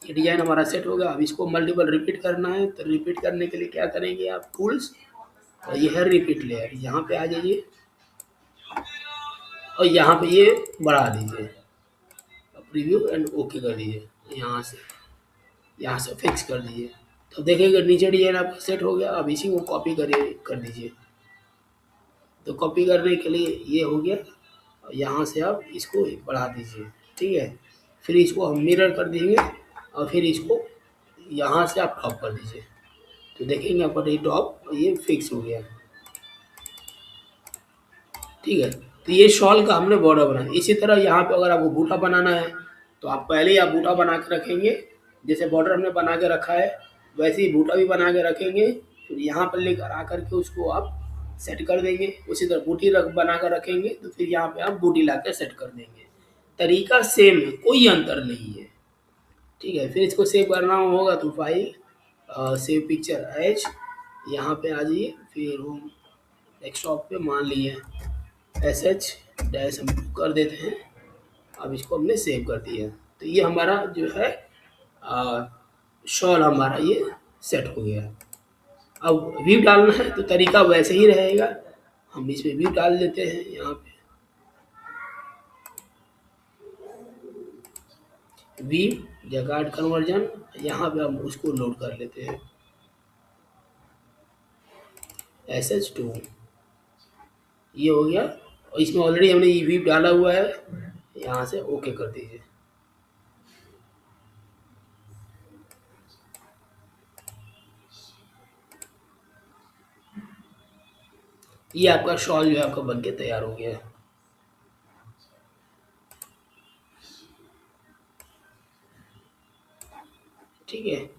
ये डिज़ाइन हमारा सेट हो गया। अब इसको मल्टीपल रिपीट करना है तो रिपीट करने के लिए क्या करेंगे आप, टूल्स और ये है रिपीट लेयर, यहाँ पे आ जाइए और यहाँ पे ये बढ़ा दीजिए, प्रीव्यू एंड ओके कर दीजिए। यहाँ से फिक्स कर दीजिए। तो देखिएगा नीचे डिजाइन आपका सेट हो गया। अब इसी को कॉपी कर दीजिए। तो कॉपी करने के लिए ये हो गया, यहाँ से आप इसको बढ़ा दीजिए, ठीक है। फिर इसको हम मिरर कर देंगे और फिर इसको यहाँ से आप टॉप कर दीजिए। तो देखेंगे आपका ये टॉप ये फिक्स हो गया, ठीक है। तो ये शॉल का हमने बॉर्डर बनाया। इसी तरह यहाँ पे अगर आपको बूटा बनाना है तो आप पहले ही आप बूटा बना के रखेंगे जैसे बॉर्डर हमने बना के रखा है, वैसे ही बूटा भी बना के रखेंगे। फिर यहाँ पर लेकर आकर के उसको आप सेट कर देंगे। उसी तरह बूटी बना कर रखेंगे, तो फिर यहाँ पे आप बूटी ला कर सेट कर देंगे। तरीका सेम है, कोई अंतर नहीं है। ठीक है, फिर इसको सेव करना होगा तो फाइल, सेव पिक्चर एज, यहाँ पे आ जाइए। फिर हम डेस्कटॉप पे मान लिए एस एच डैश हम कर देते हैं। अब इसको हमने सेव कर दिया, तो ये हमारा जो है शॉल हमारा ये सेट हो गया। अब व्यू डालना है तो तरीका वैसे ही रहेगा। हम इसमें व्यू डाल देते हैं, यहाँ पे व्यू जगार्ड कन्वर्जन, यहाँ पे हम उसको लोड कर लेते हैं एस एच टू, ये हो गया। और इसमें ऑलरेडी हमने ये व्यू डाला हुआ है, यहाँ से ओके कर दीजिए। ये आपका शॉल जो है आपका बन के तैयार हो गया है। ठीक है,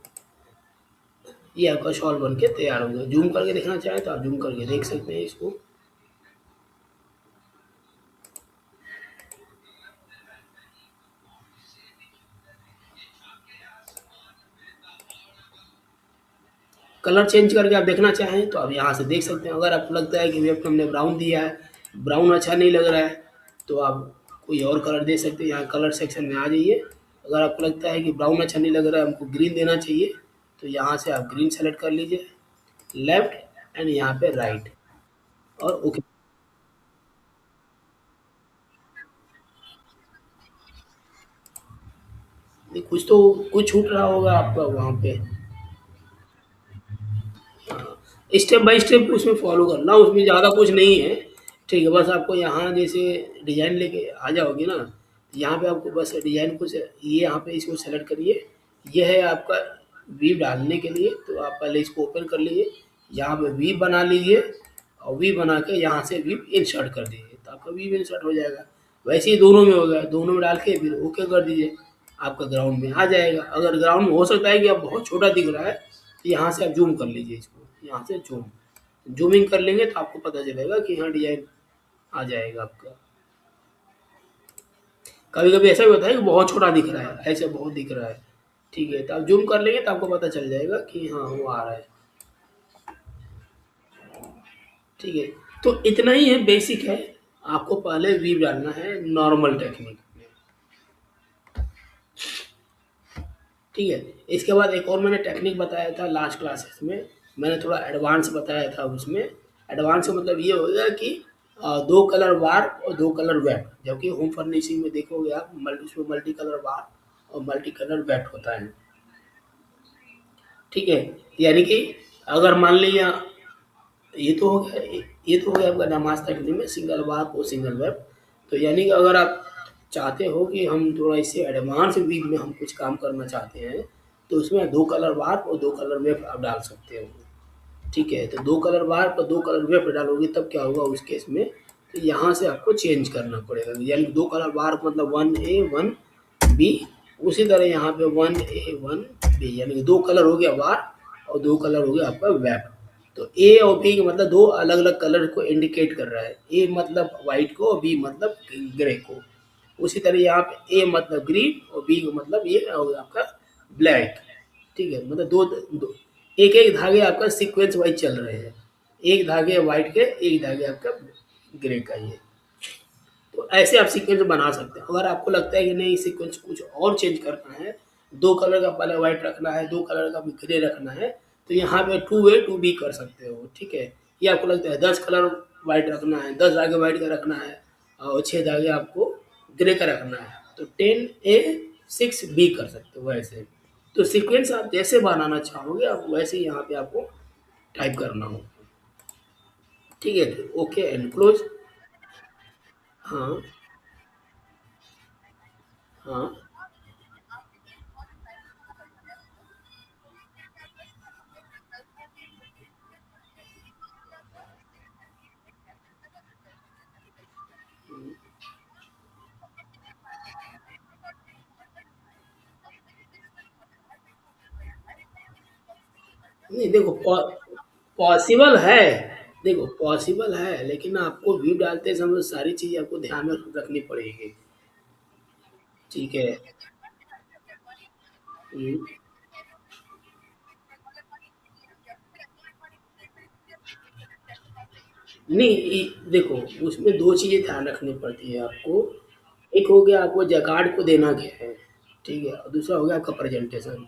ये आपका शॉल बन के तैयार हो गया। जूम करके देखना चाहें तो आप जूम करके देख सकते हैं इसको। कलर चेंज करके आप देखना चाहें तो आप यहाँ से देख सकते हैं। अगर आपको लगता है कि वेब पे हमने ब्राउन दिया है, ब्राउन अच्छा नहीं लग रहा है, तो आप कोई और कलर दे सकते हैं। यहाँ कलर सेक्शन में आ जाइए। अगर आपको लगता है कि ब्राउन अच्छा नहीं लग रहा है, हमको ग्रीन देना चाहिए, तो यहाँ से आप ग्रीन सेलेक्ट कर लीजिए, लेफ्ट एंड यहाँ पे राइट, और ओके। कुछ तो कुछ छूट रहा होगा आपका वहाँ पे। स्टेप बाय स्टेप उसमें फॉलो करना, उसमें ज़्यादा कुछ नहीं है। ठीक है, बस आपको यहाँ जैसे डिज़ाइन लेके आ जाओगे ना, यहाँ पे आपको बस डिज़ाइन को ये यहाँ पे इसको सेलेक्ट करिए। ये है आपका वी डालने के लिए, तो आप पहले इसको ओपन कर लीजिए, यहाँ पे वी बना लीजिए, और वी बना के यहाँ से वी इंसर्ट कर दीजिए, तो आपका वी इंसर्ट हो जाएगा। वैसे ही दोनों में होगा, दोनों में डाल के फिर ओके कर दीजिए, आपका ग्राउंड में आ जाएगा। अगर ग्राउंड में हो सकता है कि आप बहुत छोटा दिख रहा है, तो यहाँ से आप जूम कर लीजिए इसको, यहाँ से जूमिंग कर लेंगे तो आपको पता चलेगा कि हाँ डिजाइन आ जाएगा आपका। कभी कभी ऐसा भी होता है कि बहुत छोटा दिख रहा है, ऐसे बहुत दिख रहा है। ठीक है, तो आप जूम कर लेंगे तो आपको पता चल जाएगा कि हाँ वो आ रहा है। ठीक है, तो इतना ही है, बेसिक है। आपको पहले वीव डालना है नॉर्मल टेक्निक में। ठीक है, इसके बाद एक और मैंने टेक्निक बताया था लास्ट क्लासेस में, मैंने थोड़ा एडवांस बताया था उसमें। एडवांस का मतलब ये हो गया कि दो कलर बार और दो कलर वेट, जबकि होम फर्निशिंग में देखोगे आप मल्टी कलर बार और मल्टी कलर वेट होता है। ठीक है, यानी कि अगर मान लिया ये तो हो गया, ये तो हो गया आपका नमाज तकनी में सिंगल बार और सिंगल वेब। तो यानी कि अगर आप चाहते हो कि हम थोड़ा इससे एडवांस वीव में हम कुछ काम करना चाहते हैं, तो उसमें दो कलर बार और दो कलर वेब आप डाल सकते हो। ठीक है, तो दो कलर बार पर दो कलर वेब डालोगे तब क्या होगा उस केस में, तो यहाँ से आपको चेंज करना पड़ेगा। यानी दो कलर बार मतलब 1A 1B, उसी तरह यहाँ पे 1A 1B, यानी कि दो कलर हो गया बार और दो कलर हो गया आपका वेब। तो ए और बी का मतलब दो अलग अलग कलर को इंडिकेट कर रहा है। ए मतलब वाइट को और बी मतलब ग्रे को। उसी तरह यहाँ पे ए मतलब ग्रीन और बी का मतलब ये होगा आपका ब्लैक। ठीक है, मतलब दो एक एक धागे आपका सीक्वेंस वाइज चल रहे हैं। एक धागे वाइट के, एक धागे आपका ग्रे का। ये तो ऐसे आप सीक्वेंस बना सकते हैं। अगर आपको लगता है कि नहीं सीक्वेंस कुछ और चेंज करना है, दो कलर का पहले वाइट रखना है, दो कलर का भी ग्रे रखना है, तो यहाँ पे 2A 2B कर सकते हो। ठीक है, ये आपको लगता है 10 कलर वाइट रखना है, 10 धागे वाइट का रखना है, और 6 धागे आपको ग्रे का रखना है, तो 10A 6B कर सकते हो वैसे। तो सीक्वेंस आप जैसे बनाना चाहोगे आप वैसे ही यहाँ पे आपको टाइप करना होगा। ठीक है, तो ओके एंड क्लोज। हाँ, हाँ, नहीं देखो पॉसिबल है, देखो पॉसिबल है, लेकिन आपको व्यू डालते समय सारी चीज़ आपको ध्यान में रखनी पड़ेगी। ठीक है। हम्म, नहीं देखो, उसमें दो चीज़ें ध्यान रखनी पड़ती है आपको। एक हो गया आपको जगाड़ को देना क्या है, ठीक है, और दूसरा हो गया आपका प्रेजेंटेशन।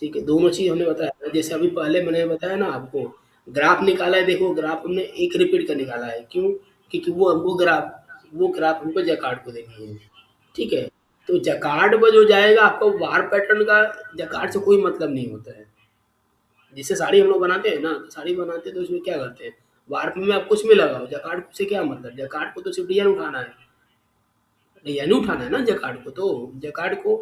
ठीक है, दोनों चीज़ हमने बताया, जैसे अभी पहले मैंने बताया ना आपको, ग्राफ निकाला है, देखो ग्राफ हमने एक रिपीट का निकाला है, क्यों? क्योंकि वो ग्राफ हमको जकार्ड को देनी है। ठीक है, तो जकार्ड में जो जाएगा आपको वार पैटर्न का, जकार्ड से कोई मतलब नहीं होता है। जैसे साड़ी हम लोग बनाते हैं ना, तो साड़ी बनाते हैं तो उसमें क्या करते हैं, वार्प में आप कुछ भी लगाओ, जकार्ड से क्या मतलब, जकार्ड को तो सिर्फ डिजाइन उठाना है, डिजाइन उठाना है ना जकार्ड को, तो जकार्ड को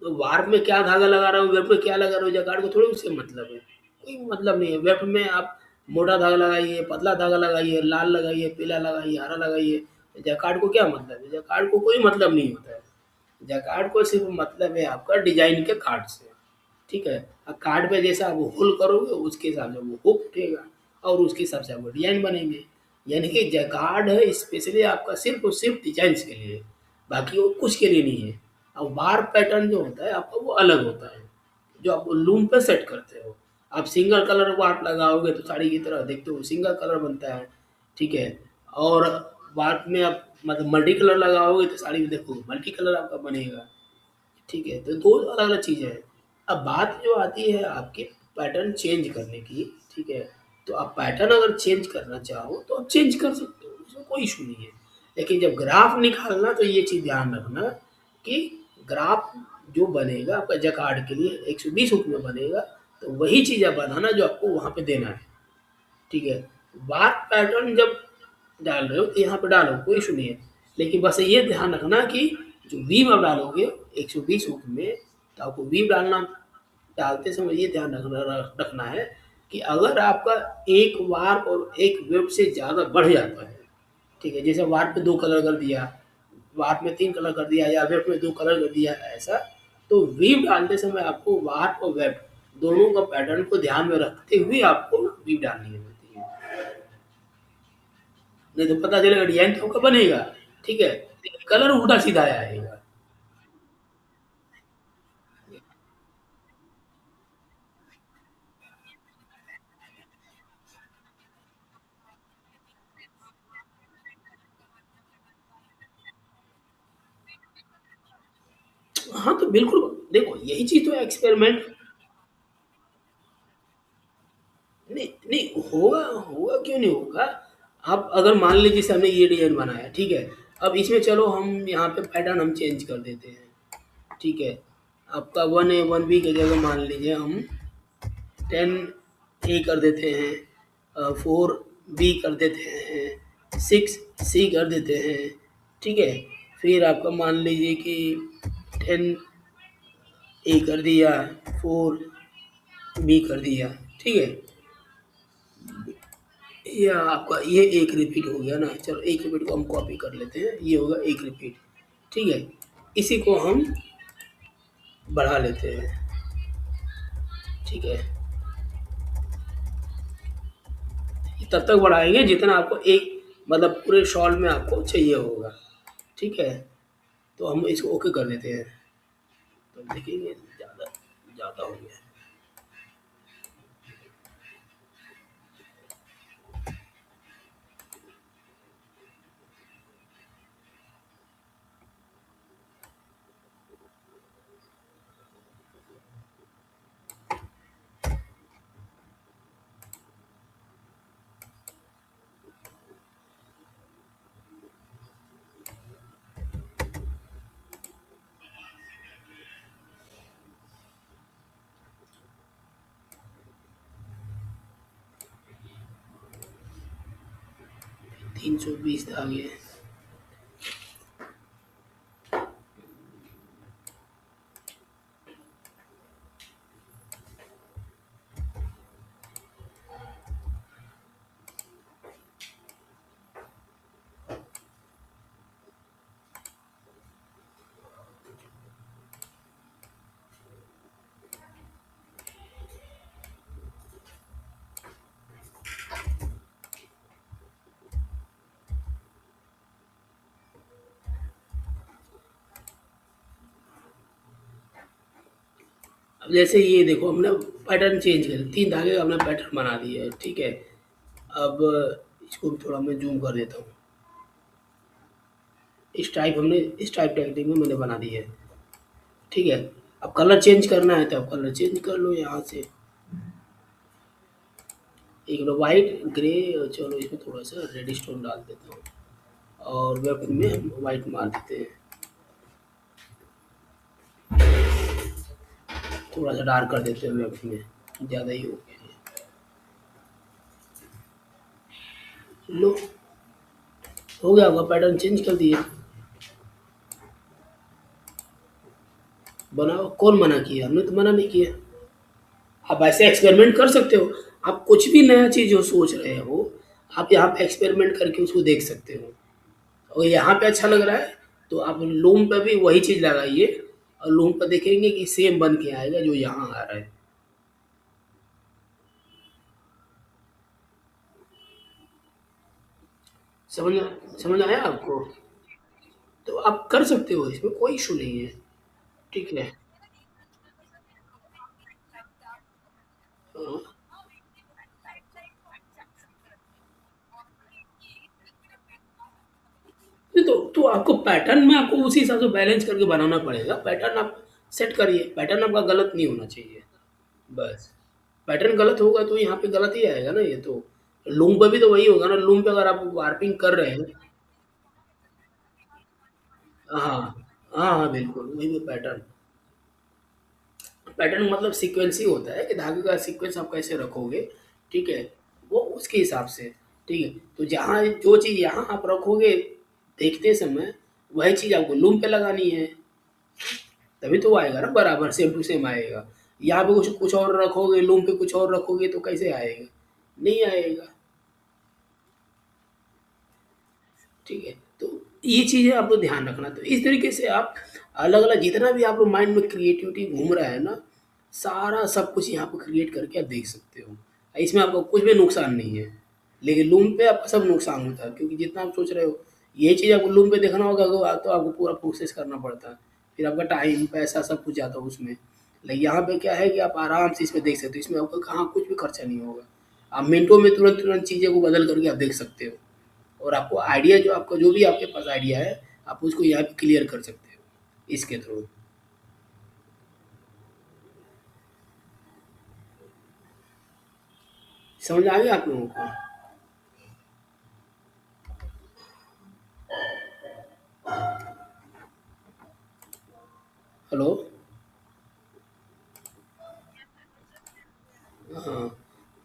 तो वार्प में क्या धागा लगा रहा हूँ, वेब में क्या लगा रहा हूँ, जकार्ड को थोड़ी उससे मतलब है, कोई मतलब नहीं है। वेब में आप मोटा धागा लगाइए, पतला धागा लगाइए, लाल लगाइए, पीला लगाइए, हरा लगाइए, जकार्ड को क्या मतलब है, जकार्ड को कोई मतलब नहीं होता है। जकार्ड को सिर्फ मतलब है आपका डिजाइन के कार्ड से। ठीक है, अब कार्ड पे जैसा आप होल करोगे उसके हिसाब से वो हुक उठेगा, और उसके हिसाब से आपको डिजाइन बनेंगे। यानी कि जकार्ड है स्पेशली आपका सिर्फ और सिर्फ डिजाइन के लिए, बाकी वो कुछ के लिए नहीं है। अब वार पैटर्न जो होता है आपका वो अलग होता है, जो आप लूम पे सेट करते हो। आप सिंगल कलर वार्प लगाओगे तो साड़ी की तरह देखते हो सिंगल कलर बनता है। ठीक है, और वार्प में आप मतलब मल्टी कलर लगाओगे तो साड़ी में देखो मल्टी कलर आपका बनेगा। ठीक है, तो 2 अलग-अलग चीज़ें हैं। अब बात जो आती है आपके पैटर्न चेंज करने की, ठीक है? तो आप पैटर्न अगर चेंज करना चाहो तो आप चेंज कर सकते हो, उसमें कोई इश्यू नहीं है। लेकिन जब ग्राफ निकालना तो ये चीज़ ध्यान रखना कि ग्राफ जो बनेगा आपका जकार्ड के लिए 120 हुक में बनेगा, तो वही चीज़ आप बनाना जो आपको वहाँ पे देना है। ठीक है, बात पैटर्न जब डाल रहे हो तो यहाँ पे डालो, कोई इशू नहीं है। लेकिन बस ये ध्यान रखना कि जो वीव आप डालोगे 120 हुक में, तो आपको वीव डालना, डालते समय ये ध्यान रखना है कि अगर आपका एक वार और एक वेब से ज़्यादा बढ़ जाता है, ठीक है, जैसे वार पे 2 कलर कर दिया, वार में 3 कलर कर दिया, या वेब में 2 कलर कर दिया ऐसा, तो वीव डालते समय आपको वार और वेब दोनों का पैटर्न को ध्यान में रखते हुए आपको वीव डालनी होती है। नहीं तो पता चलेगा डिजाइन तो आपका बनेगा, ठीक है, लेकिन कलर उल्टा सीधा आएगा। हाँ तो बिल्कुल, देखो यही चीज तो एक्सपेरिमेंट। नहीं नहीं होगा, होगा क्यों नहीं होगा। आप अगर मान लीजिए जैसे हमने ये डिजाइन बनाया, ठीक है, अब इसमें चलो हम यहाँ पे पैटर्न हम चेंज कर देते हैं। ठीक है, आपका 1A 1B की जगह मान लीजिए हम 10A कर देते हैं, 4B कर देते हैं, 6C कर देते हैं। ठीक है, फिर आपका मान लीजिए कि 10A कर दिया, 4B कर दिया। ठीक है, ये आपका ये एक रिपीट हो गया ना, चलो एक रिपीट को हम कॉपी कर लेते हैं, ये होगा एक रिपीट। ठीक है, इसी को हम बढ़ा लेते हैं। ठीक है, तब तक बढ़ाएंगे जितना आपको एक मतलब पूरे शॉल में आपको चाहिए होगा। ठीक है, तो हम इसको ओके कर देते हैं, तो देखेंगे ज़्यादा ज़्यादा हो गया। 320 आ गए। अब जैसे ये देखो हमने पैटर्न चेंज कर 3 धागे का हमने पैटर्न बना दिया है, ठीक है? अब इसको भी थोड़ा मैं ज़ूम कर देता हूँ। इस टाइप टेक्निक में मैंने बना दी है, ठीक है? अब कलर चेंज करना है तो आप कलर चेंज कर लो यहाँ से। एक लो व्हाइट, ग्रे और चलो इसमें थोड़ा-सा रेडिश टोन डाल देता हूँ और वेब में हम व्हाइट मार देते हैं। थोड़ा-सा डार्क कर देते हैं वेब में, ज़्यादा ही हो गया ये। लो, हो गया होगा पैटर्न चेंज कर दिए। बनाओ, कौन मना किया? हमने तो मना नहीं किया। आप ऐसे एक्सपेरिमेंट कर सकते हो। आप कुछ भी नया चीज़ जो सोच रहे हो, आप यहाँ पे एक्सपेरिमेंट करके उसको देख सकते हो। और यहाँ पे अच्छा लग रहा है, तो आप लूम पे भी वही चीज़ लगाइए और लूम पे देखेंगे कि सेम बन के आएगा जो यहाँ आ रहा है। समझ समझ आया आपको? तो आप कर सकते हो, इसमें कोई इश्यू नहीं है, ठीक है? हाँ। नहीं तो आपको पैटर्न में आपको उसी हिसाब से बैलेंस करके बनाना पड़ेगा। पैटर्न आप सेट करिए, पैटर्न आपका गलत नहीं होना चाहिए, बस। पैटर्न गलत होगा तो यहाँ पे गलत ही आएगा ना ये तो। लूम पे भी तो वही होगा ना, लूम पे अगर आप वार्पिंग कर रहे हैं। हाँ, हाँ, हाँ, बिल्कुल, वही वो पैटर्न। पैटर्न मतलब सीक्वेंस ही होता है कि धागे का सीक्वेंस आप कैसे रखोगे, ठीक है? वो उसके हिसाब से, ठीक है? तो जहाँ जो चीज़ यहाँ आप रखोगे देखते समय, वही चीज़ आपको लूम पे लगानी है, तभी तो वो आएगा ना बराबर सेम टू सेम आएगा। यहाँ पे कुछ कुछ और रखोगे, लूम पे कुछ और रखोगे तो कैसे आएगा? नहीं आएगा। ठीक है? तो ये चीज़ें आपको ध्यान रखना। तो इस तरीके से आप अलग-अलग जितना भी आप लोग माइंड में क्रिएटिविटी घूम रहा है ना, सारा सब कुछ यहाँ पे क्रिएट करके आप देख सकते हो। इसमें आपको कुछ भी नुकसान नहीं है। लेकिन लूम पे आपका सब नुकसान होता है क्योंकि जितना आप सोच रहे हो, यही चीज़ आपको लूम पे देखना होगा तो आपको पूरा प्रोसेस करना पड़ता है। फिर आपका टाइम, पैसा सब कुछ जाता है उसमें। लेकिन यहाँ पे क्या है कि आप आराम से इसमें देख सकते हो। इसमें आपका कहाँ कुछ भी खर्चा नहीं होगा। आप मिनटों में तुरंत-तुरंत चीज़ें को बदल करके आप देख सकते हो। और आपको आइडिया जो आपका जो भी आपके पास आइडिया है, आप उसको यहाँ पे क्लियर कर सकते हो, इसके थ्रू। समझ आ गया आप लोगों को? हेलो? हाँ,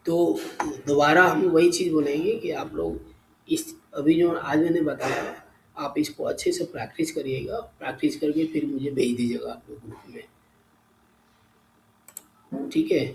तो दोबारा हम वही चीज़ बोलेंगे कि आप लोग इस अभी जो आज मैंने बताया, आप इसको अच्छे से प्रैक्टिस करिएगा। प्रैक्टिस करके फिर मुझे भेज दीजिएगा आप लोग ग्रुप में, ठीक है?